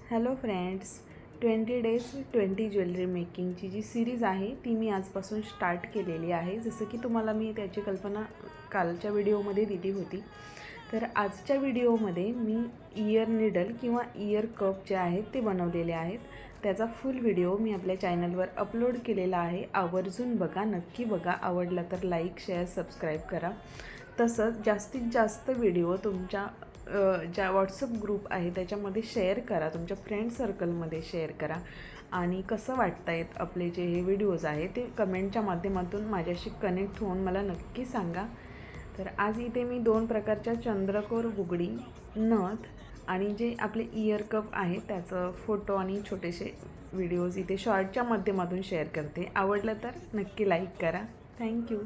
Hello friends, 20 days 20 jewellery मेकिंगची जी series आहे ती मी आजपासून स्टार्ट केलेली आहे। जसं की तुम्हाला मी त्याची कल्पना कालच्या व्हिडिओमध्ये दिली होती। तर आजच्या व्हिडिओमध्ये मी इयर निडल किंवा इयर कप जे आहेत ते बनवलेले आहेत। त्याचा फुल व्हिडिओ मी आपल्या चॅनलवर अपलोड केलेला आहे। आवर्जून बघा, नक्की बघा। आवडला तर लाईक, शेअर, सबस्क्राईब करा। तसंच जास्तीत जास्त व्हिडिओ तुमच्या ज्या व्हॉट्सअप ग्रुप आहे त्याच्यामध्ये शेअर करा, तुमच्या फ्रेंड सर्कलमध्ये शेअर करा। आणि कसं वाटत आहेत आपले जे हे व्हिडिओज आहे ते कमेंटच्या माध्यमातून माझ्याशी कनेक्ट होऊन मला नक्की सांगा। तर आज इथे मी 2 प्रकारच्या चंद्रकोर बुगडी, नथ आणि जे आपले इयर कप आहे त्याचं फोटो आणि छोटेसे व्हिडिओज इथे शॉर्टच्या माध्यमातून शेअर करते। आवडलं तर नक्की लाईक करा। थँक्यू।